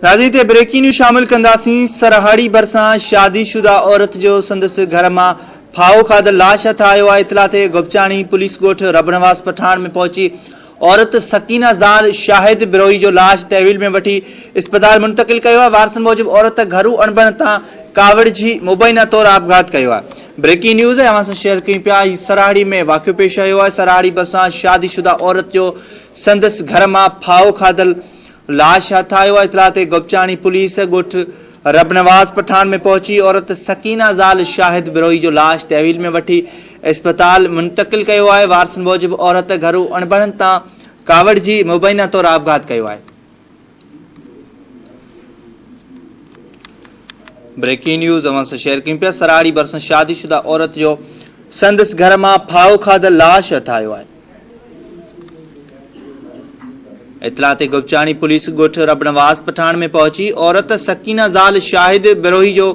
राजी ते breaking news शामिल कंदासीं। सरहाड़ी भरिसां शादीशुदा औरत जो संदसि घर मां फाओ खाधल लाश हथ आयो आहे। इतला ते गोपचाणी पुलिस ॻोठ रबनवास पठान में पहुची औरत सकीना ज़ाल शाहिद बिरोही जो लाश तहवील में वठी अस्पताल मुंतकिल कयो आहे। वारसनि मूजिब औरत घरू अणबण तां कावड़ जी मुबैना तौर आपघात कयो आहे। ब्रेकिंग न्यूज़ है अवां सां शेयर कयूं पिया। सराड़ी में वाक़ियो पेश आयो आहे। सराड़ी भरिसां शादीशुदा औरत जो संदसि घर मां फाओ खाधल लाश हथ आयो आहे। इतला ते गोपचाणी पुलिस ॻोठ रबनवास पठान में पहुची औरत सकीना ज़ाल शाहिद बिरोही जो लाश तहवील में वठी अस्पताल मुंतकिल कयो आहे। वारसनि मूजिब औरत घरू अणबणनि तां कावड़ जी मुबैना तौर आपघात कयो आहे। ब्रेकिंग न्यूज़ अवां सां शेयर कयूं पिया। सराड़ी भरिसां शादीशुदा औरत जो संदसि घर मां फाओ खाधल लाश हथ आयो आहे। इतला ते गोपचाणी पुलिस ॻोठ रबनवास पठान में पहुची औरत सकीना ज़ाल शाहिद बिरोही जो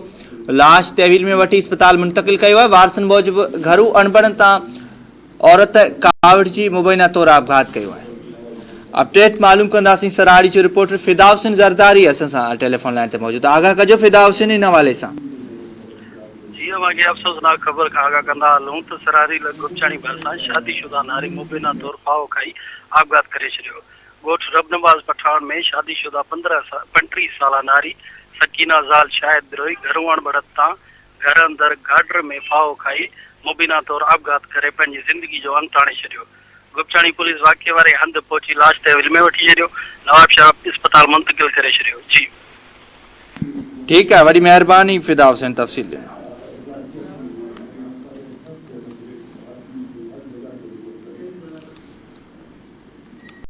लाश तहवील में वठी अस्पताल मुंतकिल कयो आहे। वारसनि मूजिब घरू अणबणनि तां औरत कावड़ जी मुबैना तौर आपघात कयो आहे। अपडेट मालूम कंदासीं। सराड़ी जो रिपोर्टर फिदा हुसैन ज़रदारी असां सां टेलीफोन लाइन ते मौजूद। आगाह कजो फिदा हुसैन इन हवाले सां। जी अवांखे अफ़सोसनाक ख़बर खां आगाह कंदा हलूं त सरारी गोपचाणी भरिसां शादीशुदा नारी मुबैना तौर फाओ खाई आपघात करे छॾियो। ॻोठ रबनवास पठान में शादीशुदा 35 साला नारी सकीना ज़ाल शाहिद बिरोही घरू अणबण तां घर अंदर गाडर में फाओ खाई मुबैना तौर आपघात करे पंहिंजी ज़िंदगी जो अंत आणे छॾियो। गोपचाणी पुलिस वाक़े वारे हंधि पहुची लाश तहवील में वठी छॾियो। नवाबशाह अस्पताल मुंतकिल करे छॾियो। जी ठीक है, वॾी महिरबानी फिदा हुसैन तफ़सील ॾिनो।